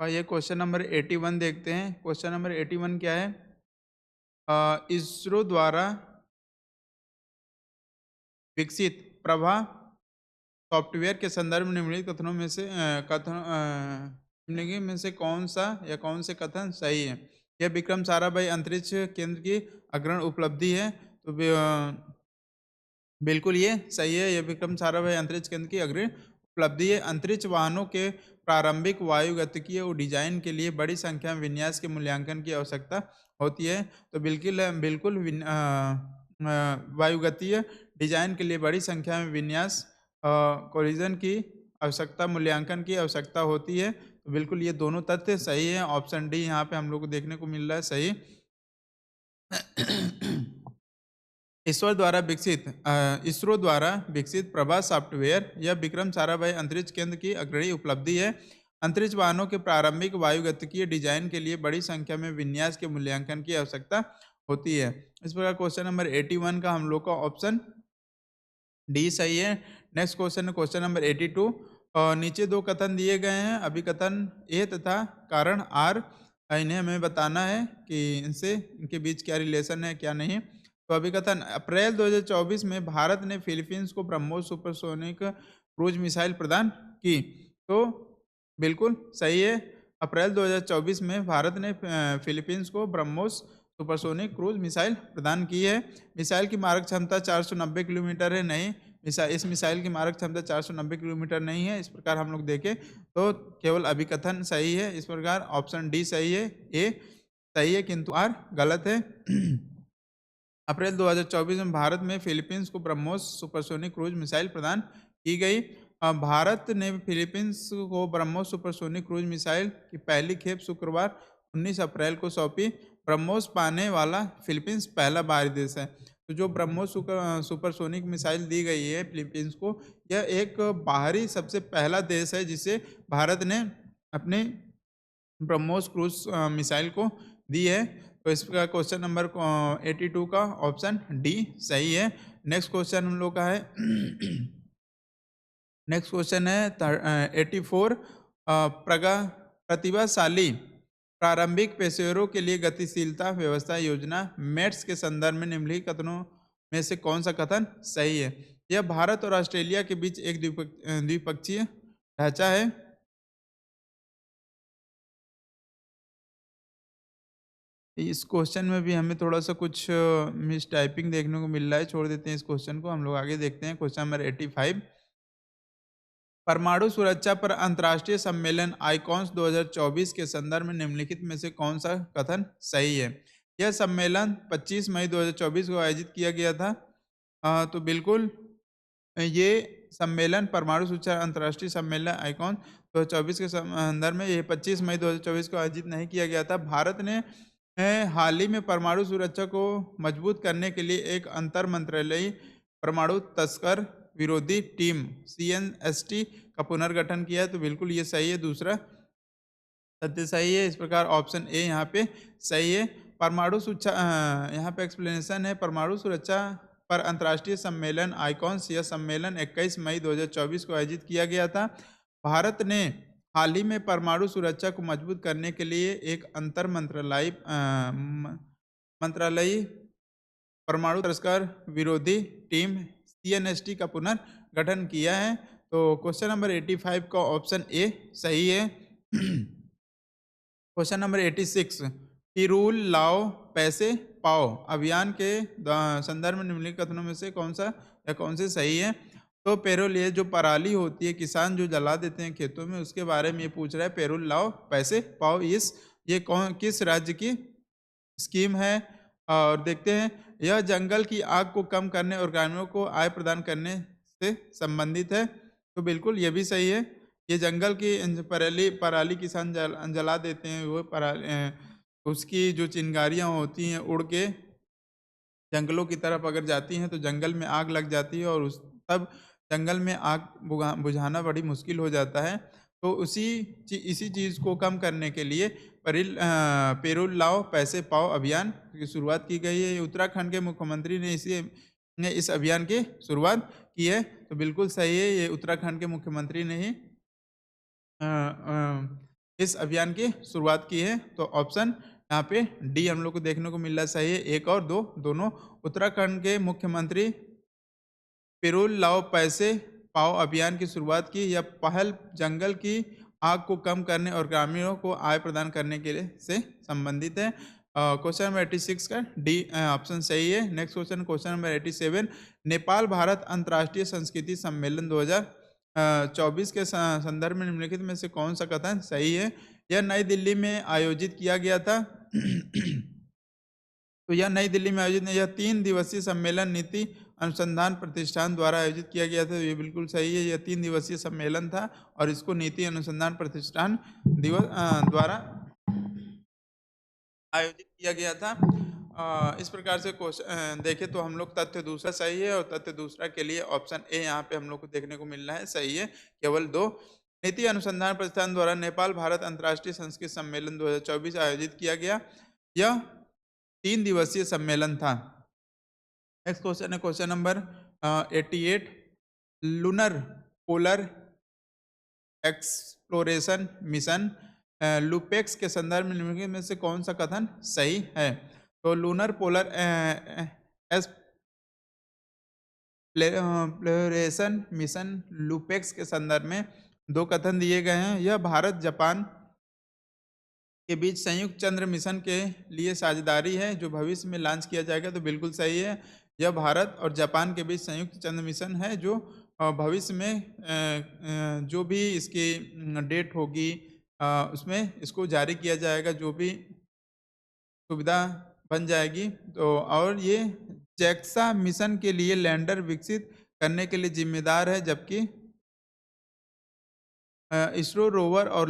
ये question number 81 देखते हैं। क्वेश्चन नंबर 81 क्या है? इसरो द्वारा विकसित प्रभा सॉफ्टवेयर के संदर्भ में निम्नलिखित कथनों में से निम्नलिखित में से कौन सा या कौन से कथन सही है? यह विक्रम साराभाई अंतरिक्ष केंद्र की अग्रणी उपलब्धि है। तो बिल्कुल ये सही है। यह विक्रम साराभाई अंतरिक्ष केंद्र की अग्रणी उपलब्धि है। अंतरिक्ष वाहनों के प्रारंभिक वायुगतिकीय और डिजाइन के लिए बड़ी संख्या में विन्यास के मूल्यांकन की आवश्यकता होती है। तो बिल्कुल बिल्कुल वायुगतीय डिजाइन के लिए बड़ी संख्या में विन्यास कोलिजन की आवश्यकता, मूल्यांकन की आवश्यकता होती है। तो बिल्कुल ये दोनों तथ्य सही है। ऑप्शन डी यहाँ पे हम लोग को देखने को मिल रहा है सही। इसरो द्वारा विकसित प्रभास सॉफ्टवेयर यह विक्रम साराभाई अंतरिक्ष केंद्र की अग्रणी उपलब्धि है। अंतरिक्ष वाहनों के प्रारंभिक वायुगतिकीय डिजाइन के लिए बड़ी संख्या में विन्यास के मूल्यांकन की आवश्यकता होती है। इस प्रकार क्वेश्चन नंबर 81 का हम लोग का ऑप्शन डी सही है। नेक्स्ट क्वेश्चन है क्वेश्चन नंबर 82। नीचे दो कथन दिए गए हैं, अभी कथन ए तथा कारण आर, इन्हें हमें बताना है कि इनके बीच क्या रिलेशन है क्या नहीं। तो अभी कथन अप्रैल 2024 में भारत ने फिलीपींस को ब्रह्मोस सुपरसोनिक क्रूज मिसाइल प्रदान की। तो बिल्कुल सही है। अप्रैल 2024 में भारत ने फिलीपींस को ब्रह्मोस सुपरसोनिक क्रूज मिसाइल प्रदान की है। मिसाइल की मारक क्षमता 490 किलोमीटर है। नहीं, इस मिसाइल की मारक क्षमता 490 किलोमीटर नहीं है। इस प्रकार हम लोग देखें तो केवल अभिकथन सही है। इस प्रकार ऑप्शन डी सही है, ए सही है किंतु आर गलत है। अप्रैल 2024 में भारत में फिलीपींस को ब्रह्मोस सुपरसोनिक क्रूज मिसाइल प्रदान की गई। भारत ने फिलीपींस को ब्रह्मोस सुपरसोनिक क्रूज मिसाइल की पहली खेप शुक्रवार 19 अप्रैल को सौंपी। ब्रह्मोस पाने वाला फिलीपींस पहला बाहरी देश है। तो जो ब्रह्मोस सुपरसोनिक मिसाइल दी गई है फिलीपींस को, यह एक बाहरी सबसे पहला देश है जिसे भारत ने अपने ब्रह्मोस क्रूज मिसाइल को दी है। तो इसका क्वेश्चन नंबर 82 का ऑप्शन डी सही है। नेक्स्ट क्वेश्चन हम लोग का है नेक्स्ट क्वेश्चन है 84। प्रतिभाशाली प्रारंभिक पेशेवरों के लिए गतिशीलता व्यवस्था योजना मेट्स के संदर्भ में निम्नलिखित कथनों में से कौन सा कथन सही है? यह भारत और ऑस्ट्रेलिया के बीच एक द्विपक्षीय ढांचा है। इस क्वेश्चन में भी हमें थोड़ा सा कुछ मिस टाइपिंग देखने को मिल रहा है। छोड़ देते हैं इस क्वेश्चन को, हम लोग आगे देखते हैं क्वेश्चन नंबर 85। परमाणु सुरक्षा पर अंतर्राष्ट्रीय सम्मेलन आइकॉन्स 2024 के संदर्भ में निम्नलिखित में से कौन सा कथन सही है? यह सम्मेलन 25 मई 2024 को आयोजित किया गया था। तो बिल्कुल ये सम्मेलन परमाणु सुरक्षा अंतर्राष्ट्रीय सम्मेलन आइकॉन 2024 के संदर्भ में ये 25 मई 2024 को आयोजित नहीं किया गया था। भारत ने हाल ही में परमाणु सुरक्षा को मजबूत करने के लिए एक अंतर मंत्रालयी परमाणु तस्कर विरोधी टीम CNST का पुनर्गठन किया है। तो बिल्कुल ये सही है, दूसरा तथ्य सही है। इस प्रकार ऑप्शन ए यहाँ पे सही है। परमाणु सुरक्षा यहाँ पे एक्सप्लेनेशन है, परमाणु सुरक्षा पर अंतर्राष्ट्रीय सम्मेलन आइकॉन्स, यह सम्मेलन 21 मई 2024 को आयोजित किया गया था। भारत ने हाल ही में परमाणु सुरक्षा को मजबूत करने के लिए एक अंतर मंत्रालयी परमाणु तस्कर विरोधी टीम CNST का पुनर्गठन किया है। तो क्वेश्चन नंबर 85 का ऑप्शन ए सही है। Question number 86। टिरूल लाओ पैसे पाओ अभियान के संदर्भ में निम्नलिखित कथनों में से कौन सा या कौन से सही है? तो पेरोल, ये जो पराली होती है किसान जो जला देते हैं खेतों में, उसके बारे में ये पूछ रहा है। पेरोल लाओ पैसे पाओ ये कौन किस राज्य की स्कीम है? और देखते हैं, यह जंगल की आग को कम करने और ग्रामीणों को आय प्रदान करने से संबंधित है। तो बिल्कुल ये भी सही है। ये जंगल की पराली किसान जला देते हैं, वो उसकी जो चिंगारियाँ होती हैं उड़ के जंगलों की तरफ अगर जाती हैं तो जंगल में आग लग जाती है और तब जंगल में आग बुझाना बड़ी मुश्किल हो जाता है। तो इसी चीज़ को कम करने के लिए पेरोल लाओ पैसे पाओ अभियान की शुरुआत की गई है। ये उत्तराखंड के मुख्यमंत्री ने इस अभियान की शुरुआत की है। तो बिल्कुल सही है, ये उत्तराखंड के मुख्यमंत्री ने ही इस अभियान की शुरुआत की है? तो ऑप्शन यहाँ पे डी हम लोग को देखने को मिल रहा है सही है। 1 और 2 दोनों उत्तराखंड के मुख्यमंत्री पिरुल लाओ पैसे पाओ अभियान की शुरुआत की। यह पहल जंगल की आग को कम करने और ग्रामीणों को आय प्रदान करने के लिए से संबंधित है। क्वेश्चन नंबर 86 का डी ऑप्शन सही है। Next question number 87, Nepal Bharat अंतर्राष्ट्रीय संस्कृति सम्मेलन 2024 के संदर्भ में निम्नलिखित में से कौन सा कथन सही है? यह नई दिल्ली में आयोजित किया गया था। तो यह नई दिल्ली में आयोजित यह 3 दिवसीय सम्मेलन नीति अनुसंधान प्रतिष्ठान द्वारा आयोजित किया गया था। ये बिल्कुल सही है। यह 3 दिवसीय सम्मेलन था और इसको नीति अनुसंधान प्रतिष्ठान द्वारा आयोजित किया गया था। इस प्रकार से क्वेश्चन देखें तो हम लोग तथ्य दूसरा सही है और तथ्य दूसरा के लिए ऑप्शन ए यहाँ पे हम लोग को देखने को मिल रहा है सही है। केवल 2 नीति अनुसंधान प्रतिष्ठान द्वारा नेपाल भारत अंतर्राष्ट्रीय संस्कृत सम्मेलन 2024 आयोजित किया गया। यह 3 दिवसीय सम्मेलन था। नेक्स्ट क्वेश्चन है question number 88, lunar polar exploration mission LUPEX के संदर्भ में निम्नलिखित में से कौन सा कथन सही है? तो lunar polar exploration mission LUPEX के संदर्भ में 2 कथन दिए गए हैं। यह भारत जापान के बीच संयुक्त चंद्र मिशन के लिए साझेदारी है जो भविष्य में लॉन्च किया जाएगा। तो बिल्कुल सही है। यह भारत और जापान के बीच संयुक्त चंद्र मिशन है जो भविष्य में जो भी इसकी डेट होगी उसमें इसको जारी किया जाएगा, जो भी सुविधा बन जाएगी। तो और ये जैक्सा मिशन के लिए लैंडर विकसित करने के लिए जिम्मेदार है, जबकि इसरो रोवर और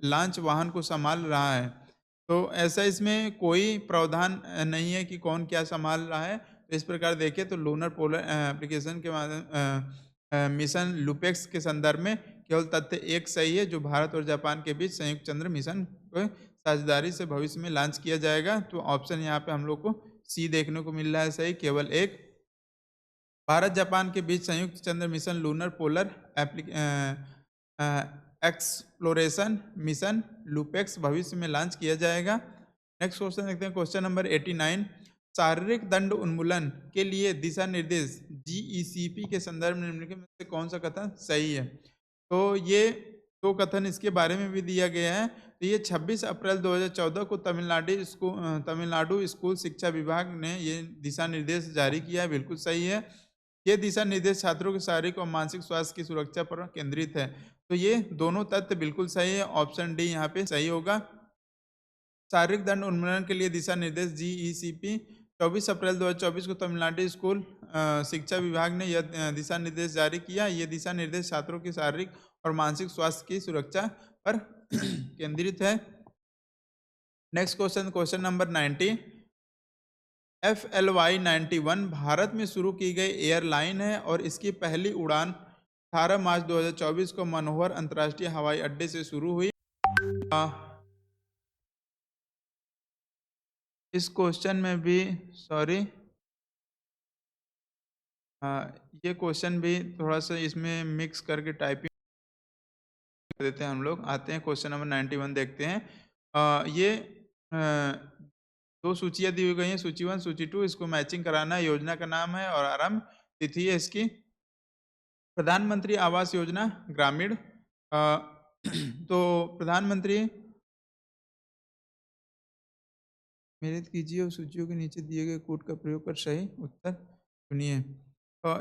लॉन्च वाहन को संभाल रहा है। तो ऐसा इसमें कोई प्रावधान नहीं है कि कौन क्या संभाल रहा है। तो इस प्रकार देखें तो लूनर पोलर एप्लीकेशन के माध्यम मिशन लूपेक्स के संदर्भ में केवल तथ्य 1 सही है, जो भारत और जापान के बीच संयुक्त चंद्र मिशन को साझेदारी से भविष्य में लॉन्च किया जाएगा। तो ऑप्शन यहाँ पे हम लोग को सी देखने को मिल रहा है सही, केवल 1। भारत जापान के बीच संयुक्त चंद्र mission lunar polar exploration mission LUPEX भविष्य में लॉन्च किया जाएगा। नेक्स्ट क्वेश्चन देखते हैं क्वेश्चन नंबर 89, शारीरिक दंड उन्मूलन के लिए दिशा निर्देश जीईसीपी के संदर्भ में निम्नलिखित में से कौन सा कथन सही है? तो ये 2 कथन इसके बारे में भी दिया गया है। तो ये 26 अप्रैल 2014 को तमिलनाडु स्कूल शिक्षा विभाग ने ये दिशा निर्देश जारी किया है। बिल्कुल सही है। ये दिशा निर्देश छात्रों के शारीरिक और मानसिक स्वास्थ्य की सुरक्षा पर केंद्रित है। तो ये दोनों तथ्य बिल्कुल सही है। ऑप्शन डी यहाँ पे सही होगा। शारीरिक दंड उन्मूलन के लिए दिशा निर्देश जीईसीपी 24 अप्रैल 2024 को तमिलनाडु स्कूल शिक्षा विभाग ने यह दिशा निर्देश जारी किया। ये दिशा निर्देश छात्रों की शारीरिक और मानसिक स्वास्थ्य की सुरक्षा पर केंद्रित है। Next question number 90, FLY 91 Bharat में शुरू की गई एयरलाइन है और इसकी पहली उड़ान 18 मार्च 2024 को मनोहर अंतर्राष्ट्रीय हवाई अड्डे से शुरू हुई। इस क्वेश्चन में भी ये क्वेश्चन भी थोड़ा सा इसमें मिक्स करके टाइपिंग कर देते हैं हम लोग। आते हैं क्वेश्चन नंबर 91 देखते हैं। ये 2 सूचियाँ दी गई हैं, सूची 1 सूची 2। इसको मैचिंग कराना है। योजना का नाम है और आरंभ तिथि है इसकी प्रधानमंत्री आवास योजना ग्रामीण। तो प्रधानमंत्री मेहनत कीजिए और सूचियों के नीचे दिए गए कोड का प्रयोग कर सही उत्तर चुनिए।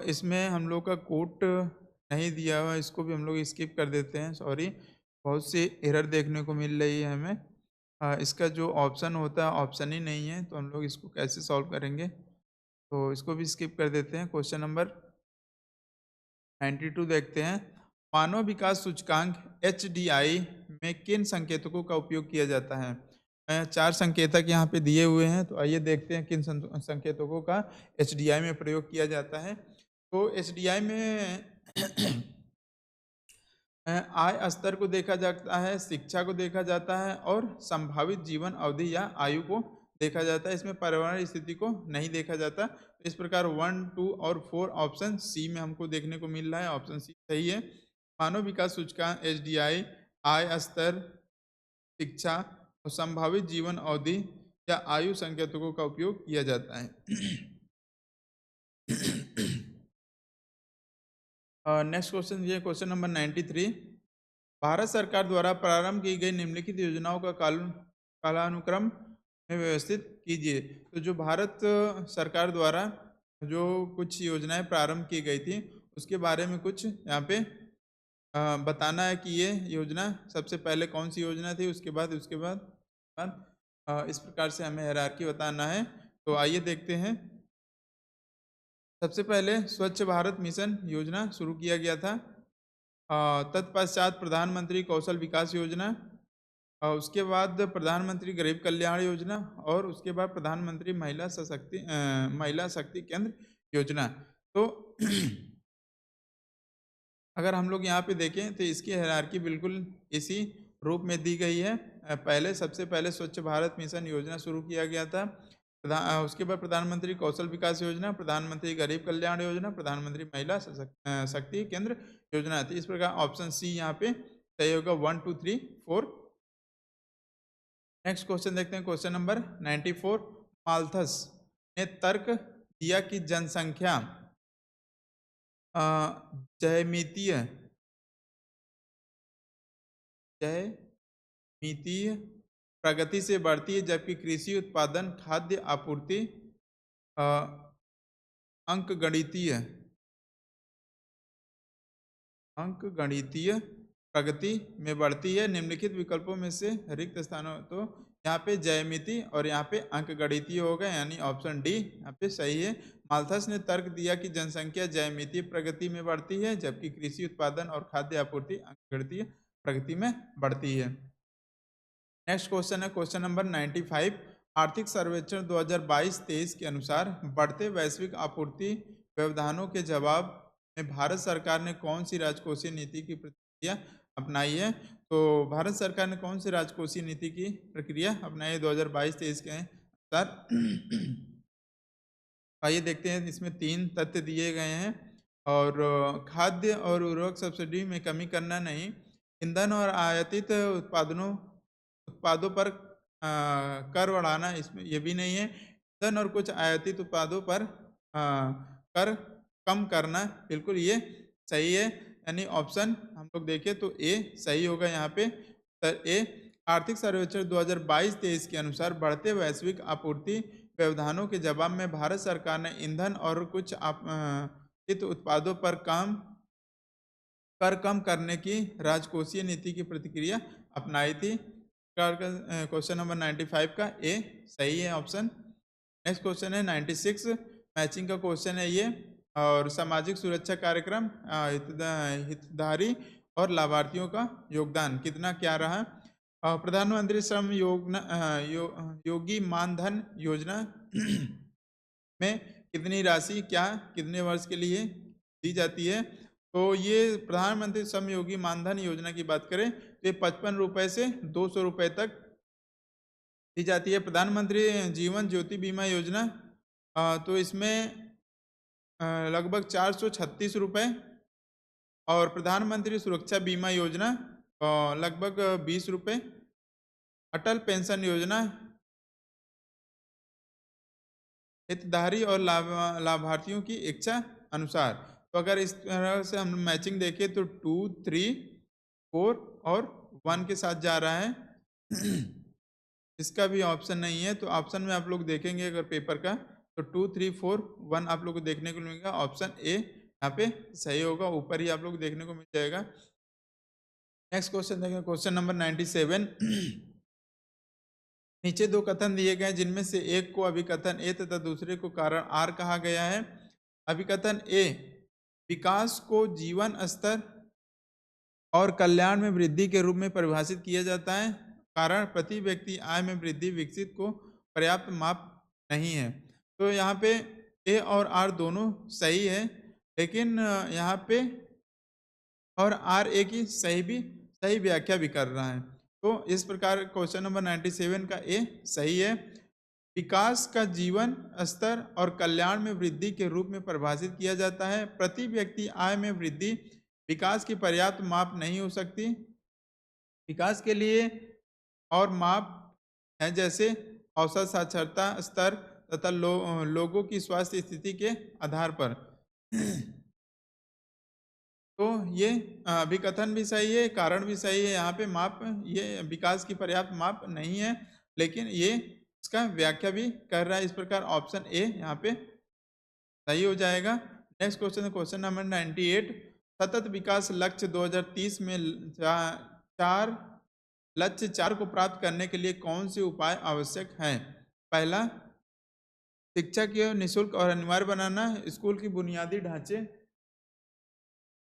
इसमें हम लोग का कोड नहीं दिया हुआ, इसको भी हम लोग स्किप कर देते हैं। सॉरी, बहुत सी एरर देखने को मिल रही है हमें। इसका जो ऑप्शन होता है ऑप्शन ही नहीं है, तो हम लोग इसको कैसे सॉल्व करेंगे? तो इसको भी स्किप कर देते हैं। क्वेश्चन नंबर 92 देखते हैं। मानव विकास सूचकांक HDI में किन संकेतकों का उपयोग किया जाता है? 4 संकेतक यहाँ पे दिए हुए हैं, तो आइए देखते हैं किन संकेतकों का HDI में प्रयोग किया जाता है। तो HDI में आय स्तर को देखा जाता है, शिक्षा को देखा जाता है और संभावित जीवन अवधि या आयु को देखा जाता है। इसमें पर्यावरण स्थिति को नहीं देखा जाता। तो इस प्रकार 1, 2 और 4 ऑप्शन सी में हमको देखने को मिल रहा है। ऑप्शन सी सही है। मानव विकास सूचकांक एचडीआई आय स्तर, शिक्षा और संभावित जीवन अवधि या आयु संकेतकों का उपयोग किया जाता है। नेक्स्ट क्वेश्चन ये क्वेश्चन नंबर 93। भारत सरकार द्वारा प्रारंभ की गई निम्नलिखित योजनाओं का कालानुक्रम में व्यवस्थित कीजिए। तो जो भारत सरकार द्वारा जो कुछ योजनाएं प्रारंभ की गई थी उसके बारे में कुछ यहाँ पे बताना है कि ये योजना सबसे पहले कौन सी योजना थी, उसके बाद इस प्रकार से हमें हायरार्की बताना है। तो आइए देखते हैं। सबसे पहले स्वच्छ भारत मिशन योजना शुरू किया गया था। तत्पश्चात प्रधानमंत्री कौशल विकास योजना, और उसके बाद प्रधानमंत्री गरीब कल्याण योजना, और उसके बाद प्रधानमंत्री महिला शक्ति केंद्र योजना। तो अगर हम लोग यहाँ पे देखें तो इसकी हायरार्की बिल्कुल इसी रूप में दी गई है। सबसे पहले स्वच्छ भारत मिशन योजना शुरू किया गया था। उसके बाद प्रधानमंत्री कौशल विकास योजना, प्रधानमंत्री गरीब कल्याण योजना, प्रधानमंत्री महिला शक्ति केंद्र योजना थी। इस प्रकार ऑप्शन सी यहाँ पे सही होगा 1 2 3 4। नेक्स्ट क्वेश्चन देखते हैं, क्वेश्चन नंबर 94। माल्थस ने तर्क दिया कि जनसंख्या जयमितीय प्रगति से बढ़ती है, जबकि कृषि उत्पादन, खाद्य आपूर्ति अंकगणितीय प्रगति में बढ़ती है। निम्नलिखित विकल्पों में से रिक्त स्थानों, तो यहाँ पे जयमिति और यहाँ पे अंकगणितीय होगा, यानी ऑप्शन डी यहाँ पे सही है। माल्थस ने तर्क दिया कि जनसंख्या जयमितीय प्रगति में बढ़ती है, जबकि कृषि उत्पादन और खाद्य आपूर्ति अंकगणितीय प्रगति में बढ़ती है। नेक्स्ट क्वेश्चन है क्वेश्चन नंबर 95। आर्थिक सर्वेक्षण 2022-23 के अनुसार बढ़ते वैश्विक आपूर्ति व्यवधानों के जवाब में भारत सरकार ने कौन सी राजकोषीय नीति की प्रक्रिया अपनाई है? तो भारत सरकार ने कौन सी राजकोषीय नीति की प्रक्रिया अपनाई है 2022-23 के अनुसार? आइए देखते हैं। इसमें 3 तथ्य दिए गए हैं, और खाद्य और उर्वरक सब्सिडी में कमी करना नहीं, ईंधन और आयातित उत्पादों पर कर बढ़ाना, इसमें ये भी नहीं है, ईंधन और कुछ आयातित उत्पादों पर कर कम करना, बिल्कुल ये सही है। यानी ऑप्शन हम लोग देखें तो ए सही होगा यहाँ पे। ए आर्थिक सर्वेक्षण 2022-23 के अनुसार बढ़ते वैश्विक आपूर्ति व्यवधानों के जवाब में भारत सरकार ने ईंधन और कुछ आयातित उत्पादों पर कर कम करने की राजकोषीय नीति की प्रतिक्रिया अपनाई थी। क्वेश्चन नंबर 95 का ए सही है ऑप्शन। नेक्स्ट क्वेश्चन है 96, मैचिंग का क्वेश्चन है ये। और सामाजिक सुरक्षा कार्यक्रम, हितधारी और लाभार्थियों का योगदान कितना क्या रहा? प्रधानमंत्री श्रम योगी मानधन योजना में कितनी राशि कितने वर्ष के लिए दी जाती है? तो ये प्रधानमंत्री श्रम योगी मानधन योजना की बात करें तो ये 55 रुपए से 200 रुपए तक दी जाती है। प्रधानमंत्री जीवन ज्योति बीमा योजना, तो इसमें लगभग 436 रुपए, और प्रधानमंत्री सुरक्षा बीमा योजना लगभग 20 रुपए, अटल पेंशन योजना हितधारी और लाभार्थियों की इच्छा अनुसार। तो अगर इस तरह से हम मैचिंग देखें तो 2 3 4 और 1 के साथ जा रहा है। इसका भी ऑप्शन नहीं है। तो ऑप्शन में आप लोग देखेंगे अगर पेपर का, तो 2 3 4 1 आप लोग को देखने को मिलेगा। ऑप्शन ए यहाँ पे सही होगा, ऊपर ही आप लोग देखने को मिल जाएगा। नेक्स्ट क्वेश्चन देखेंगे, क्वेश्चन नंबर 97। नीचे 2 कथन दिए गए जिनमें से एक को अभिकथन ए तथा दूसरे को कारण आर कहा गया है। अभिकथन ए, विकास को जीवन स्तर और कल्याण में वृद्धि के रूप में परिभाषित किया जाता है। कारण प्रति व्यक्ति आय में वृद्धि विकसित को पर्याप्त माप नहीं है। तो यहाँ पे ए और आर दोनों सही है, लेकिन यहाँ पे और आर ए की सही व्याख्या भी कर रहा है। तो इस प्रकार क्वेश्चन नंबर 97 का ए सही है। विकास का जीवन स्तर और कल्याण में वृद्धि के रूप में परिभाषित किया जाता है। प्रति व्यक्ति आय में वृद्धि विकास की पर्याप्त माप नहीं हो सकती। विकास के लिए और माप हैं जैसे औसत साक्षरता स्तर तथा लोगों की स्वास्थ्य स्थिति के आधार पर। तो ये अभिकथन भी सही है, कारण भी सही है। यहाँ पे माप, ये विकास की पर्याप्त माप नहीं है, लेकिन ये इसका व्याख्या भी कर रहा है। इस प्रकार ऑप्शन ए यहाँ पे सही हो जाएगा। नेक्स्ट क्वेश्चन है क्वेश्चन नंबर 98। सतत विकास लक्ष्य 2030 में चार लक्ष्य 4 को प्राप्त करने के लिए कौन से उपाय आवश्यक हैं? पहला, शिक्षा को निःशुल्क और अनिवार्य बनाना, स्कूल की बुनियादी ढांचे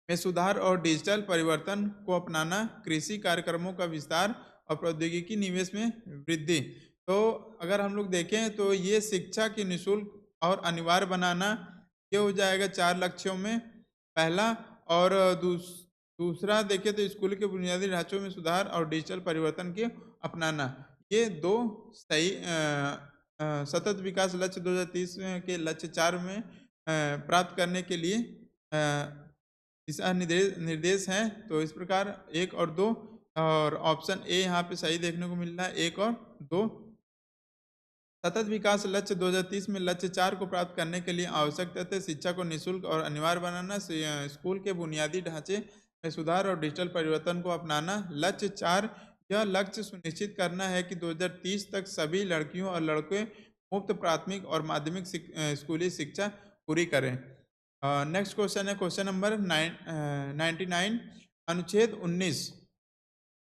में सुधार और डिजिटल परिवर्तन को अपनाना, कृषि कार्यक्रमों का विस्तार और प्रौद्योगिकी निवेश में वृद्धि। तो अगर हम लोग देखें तो ये शिक्षा की निःशुल्क और अनिवार्य बनाना, ये हो जाएगा 4 लक्ष्यों में पहला। और दूसरा देखें तो स्कूल के बुनियादी ढांचों में सुधार और डिजिटल परिवर्तन के अपनाना। ये दो सही सतत विकास लक्ष्य 2030 के लक्ष्य 4 में प्राप्त करने के लिए दिशा निर्देश हैं। तो इस प्रकार 1 और 2, और ऑप्शन ए यहाँ पे सही देखने को मिल रहा है, 1 और 2। सतत विकास लक्ष्य 2030 में लक्ष्य 4 को प्राप्त करने के लिए आवश्यक तथ्य शिक्षा को निःशुल्क और अनिवार्य बनाना, स्कूल के बुनियादी ढांचे में सुधार और डिजिटल परिवर्तन को अपनाना। लक्ष्य 4, यह लक्ष्य सुनिश्चित करना है कि 2030 तक सभी लड़कियों और लड़के मुफ्त प्राथमिक और माध्यमिक स्कूली शिक्षा पूरी करें। नेक्स्ट क्वेश्चन है क्वेश्चन नंबर 99। अनुच्छेद 19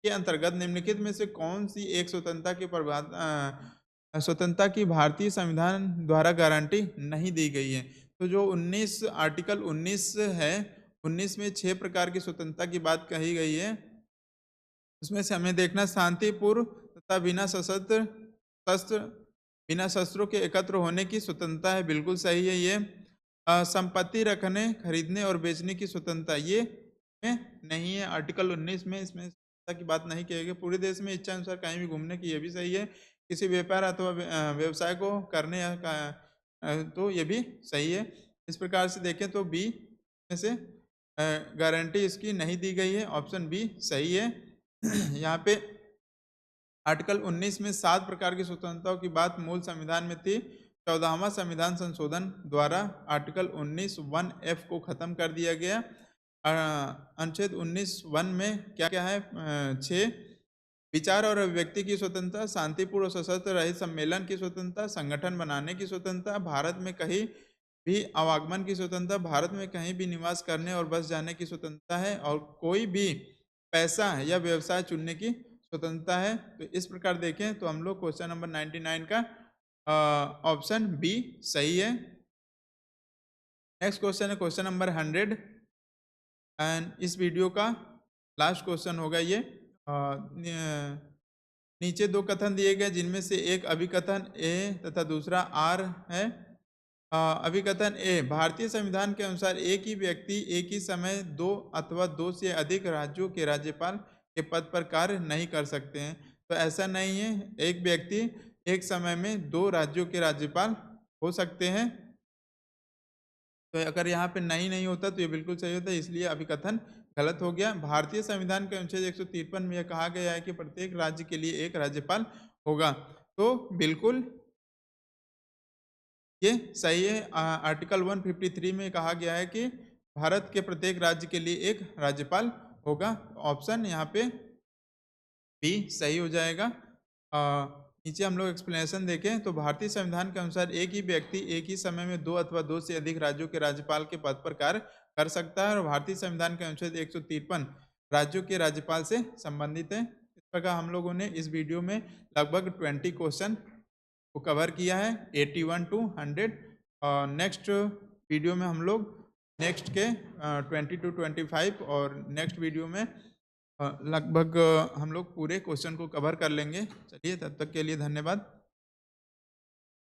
के अंतर्गत निम्नलिखित में से कौन सी एक स्वतंत्रता की भारतीय संविधान द्वारा गारंटी नहीं दी गई है? तो जो 19 आर्टिकल 19 है, 19 में 6 प्रकार की स्वतंत्रता की बात कही गई है। उसमें से हमें देखना शांतिपूर्व तथा बिना शस्त्रों के एकत्र होने की स्वतंत्रता है, बिल्कुल सही है ये। संपत्ति रखने, खरीदने और बेचने की स्वतंत्रता, ये में नहीं है आर्टिकल 19 में, इसमें स्वतंत्रता की बात नहीं की गई। पूरे देश में इच्छा अनुसार कहीं भी घूमने की, ये भी सही है। किसी व्यापार अथवा व्यवसाय को करने तो ये भी सही है। इस प्रकार से देखें तो बी में से गारंटी इसकी नहीं दी गई है, ऑप्शन बी सही है। यहाँ पे आर्टिकल 19 में 7 प्रकार की स्वतंत्रताओं की बात मूल संविधान में थी। 14वां संविधान संशोधन द्वारा आर्टिकल 19(1)(f) को खत्म कर दिया गया। अनुच्छेद 19(1) में क्या क्या है? 6 विचार और अभिव्यक्ति की स्वतंत्रता, शांतिपूर्ण और सशस्त्र रहित सम्मेलन की स्वतंत्रता, संगठन बनाने की स्वतंत्रता, भारत में कहीं भी आवागमन की स्वतंत्रता, भारत में कहीं भी निवास करने और बस जाने की स्वतंत्रता है, और कोई भी पैसा या व्यवसाय चुनने की स्वतंत्रता है। तो इस प्रकार देखें तो हम लोग क्वेश्चन नंबर 99 का ऑप्शन बी सही है। नेक्स्ट क्वेश्चन है क्वेश्चन नंबर 100 एंड इस वीडियो का लास्ट क्वेश्चन होगा ये। नीचे 2 कथन दिए गए जिनमें से एक अभिकथन ए तथा दूसरा आर है। अभिकथन ए, भारतीय संविधान के अनुसार एक ही व्यक्ति एक ही समय 2 अथवा 2 से अधिक राज्यों के राज्यपाल के पद पर कार्य नहीं कर सकते हैं। तो ऐसा नहीं है, एक व्यक्ति एक समय में 2 राज्यों के राज्यपाल हो सकते हैं। तो अगर यहाँ पे नहीं होता तो ये बिल्कुल सही होता है, इसलिए अभिकथन गलत हो गया। भारतीय संविधान के अनुच्छेद 153 में यह कहा गया है कि प्रत्येक राज्य के लिए एक राज्यपाल होगा, तो बिल्कुल ये सही है। आर्टिकल 153 में कहा गया है कि भारत के प्रत्येक राज्य के लिए एक राज्यपाल होगा। ऑप्शन यहाँ पे बी सही हो जाएगा। नीचे हम लोग एक्सप्लेनेशन देखें तो भारतीय संविधान के अनुसार एक ही व्यक्ति एक ही समय में 2 अथवा 2 से अधिक राज्यों के राज्यपाल के पद पर कार्य कर सकता है, और भारतीय संविधान के अनुच्छेद 153 राज्यों के राज्यपाल से संबंधित है। इस प्रकार हम लोगों ने इस वीडियो में लगभग 20 क्वेश्चन को कवर किया है, 81 to 100। नेक्स्ट वीडियो में हम लोग नेक्स्ट के 20 to 25 और नेक्स्ट वीडियो में लगभग हम लोग पूरे क्वेश्चन को कवर कर लेंगे। चलिए तब तक के लिए धन्यवाद।